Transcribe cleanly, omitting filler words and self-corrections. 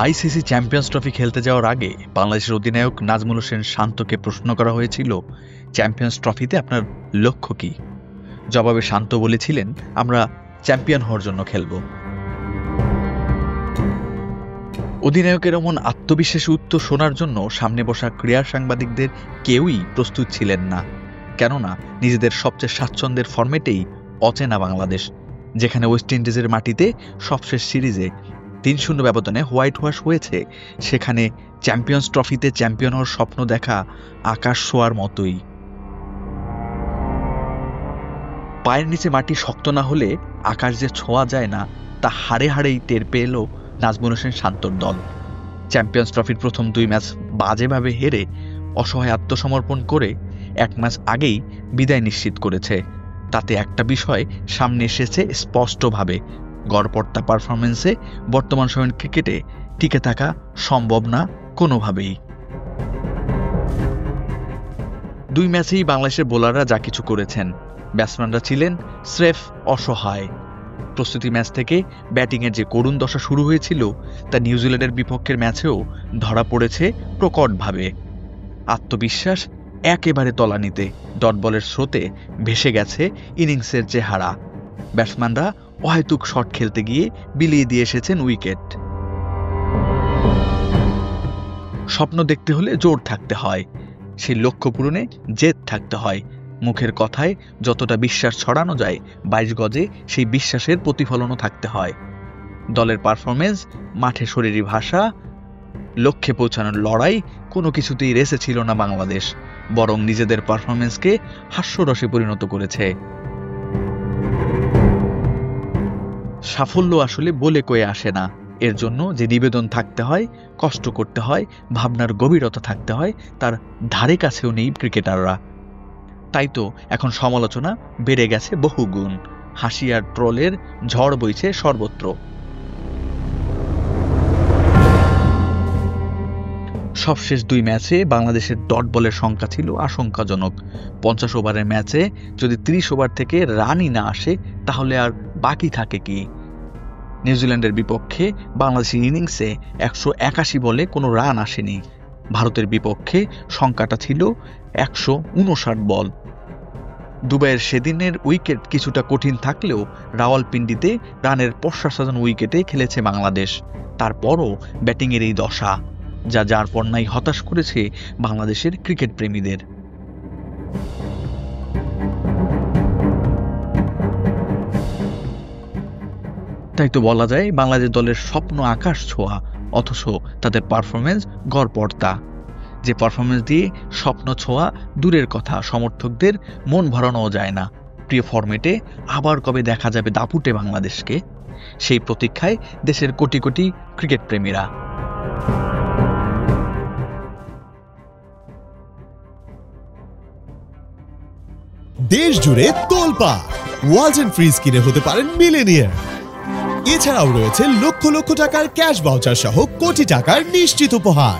ICC champions trophy খেলতে যাওয়ার আগে বাংলাদেশের অধিনায়ক নাজমুল হোসেন শান্তকে প্রশ্ন করা হয়েছিল, চ্যাম্পিয়ন্স ট্রফিতে আপনার লক্ষ্য কি? জবাবে শান্ত বলেছিলেন, আমরা চ্যাম্পিয়ন হওয়ার জন্য খেলব। অধিনায়কের এমন আত্মবিশ্বাসী উত্তর শোনার জন্য সামনে বসা ক্রীড়া সাংবাদিকদের কেউই প্রস্তুত ছিলেন না। কেননা নিজেদের সবচেয়ে স্বাচ্ছন্দ্যের ফরম্যাটেই অচেনা বাংলাদেশ, যেখানে ওয়েস্ট ইন্ডিজের মাটিতে সবশেষ সিরিজে ৩-০ ব্যবধানে হোয়াইট ওয়াশ হয়েছে, সেখানে চ্যাম্পিয়ন্স ট্রফিতে চ্যাম্পিয়ন হওয়ার স্বপ্ন দেখা আকাশ ছোঁয়ার মতোই। পায়ের নিচে মাটি শক্ত না হলে আকাশ যে ছোঁয়া যায় না, তা হাড়ে হাড়েই টের পেয়ে এলো নাজমুল হোসেন শান্তর দল। চ্যাম্পিয়ন্স ট্রফির প্রথম ২ ম্যাচ বাজেভাবে হেরে অসহায় আত্মসমর্পণ করে ১ ম্যাচ আগেই বিদায় নিশ্চিত করেছে। তাতে একটা বিষয় সামনে এসেছে স্পষ্টভাবে, গড়পড়তা পারফরমেন্সে বর্তমান সময়ের ক্রিকেটে টিকে থাকা সম্ভব না কোনোভাবেই। ২ ম্যাচেই বাংলাদেশের বোলাররা যা কিছু করেছেন, ব্যাটসম্যানরা ছিলেন স্রেফ অসহায়। প্রস্তুতি ম্যাচ থেকে ব্যাটিংয়ের যে করুণ দশা শুরু হয়েছিল, তা নিউজিল্যান্ডের বিপক্ষের ম্যাচেও ধরা পড়েছে প্রকটভাবে। আত্মবিশ্বাস একেবারে তলানিতে, ডট বলের স্রোতে ভেসে গেছে ইনিংসের চেহারা। ব্যাটসম্যানরা অহেতুক শট খেলতে গিয়ে বিলিয়ে দিয়ে এসেছেন উইকেট। স্বপ্ন দেখতে হলে জোর থাকতে হয়, সেই লক্ষ্য পূরণে জেদ থাকতে হয়। মুখের কথায় যতটা বিশ্বাস ছড়ানো যায়, ২২ গজে সেই বিশ্বাসের প্রতিফলনও থাকতে হয়। দলের পারফরমেন্স, মাঠে শরীরী ভাষা, লক্ষ্যে পৌঁছানোর লড়াই, কোনো কিছুতেই রেসে ছিল না বাংলাদেশ, বরং নিজেদের পারফরমেন্সকে হাস্যরসে পরিণত করেছে। সাফল্য আসলে বলে কয়ে আসে না, এর জন্য যে নিবেদন থাকতে হয়, কষ্ট করতে হয়, ভাবনার গভীরতা থাকতে হয়, তার ধারে কাছেও নেই ক্রিকেটাররা। তাই তো এখন সমালোচনা বেড়ে গেছে বহুগুণ, হাসি আর ট্রলের ঝড় বইছে সর্বত্র। সবশেষ ২ ম্যাচে বাংলাদেশের ডট বলের সংখ্যা ছিল আশঙ্কাজনক। ৫০ ওভারের ম্যাচে যদি ৩০ ওভার থেকে রানই না আসে, তাহলে আর বাকি থাকে কি? নিউজিল্যান্ডের বিপক্ষে বাংলাদেশের ইনিংসে ১৮১ বলে কোনো রান আসেনি। ভারতের বিপক্ষে সংখ্যাটা ছিল ১৫৯ বল। দুবাইয়ের সেদিনের উইকেট কিছুটা কঠিন থাকলেও রাওয়ালপিন্ডিতে রানের প্রশাসন উইকেটে খেলেছে বাংলাদেশ। তারপরও ব্যাটিংয়ের এই দশা, যা যার পর নাই হতাশ করেছে বাংলাদেশের ক্রিকেট প্রেমীদের। তাই তো বলা যায় বাংলাদেশ দলের স্বপ্ন আকাশ ছোঁয়া, অথচ তাদের পারফরমেন্স গড়পড়তা। যে পারফরমেন্স দিয়ে স্বপ্ন ছোঁয়া দূরের কথা, সমর্থকদের মন ভরানোও যায় না। প্রিয় ফরম্যাটে আবার কবে দেখা যাবে দাপুটে বাংলাদেশকে, সেই প্রতীক্ষায় দেশের কোটি কোটি ক্রিকেট প্রেমীরা। দেশ জুড়ে তোলপাড়, ওয়ালটন ফ্রিজ কিনে হতে পারেন মিলেনিয়ার। এছাড়াও রয়েছে লক্ষ লক্ষ টাকার ক্যাশ ভাউচার সহ কোটি টাকার নিশ্চিত উপহার।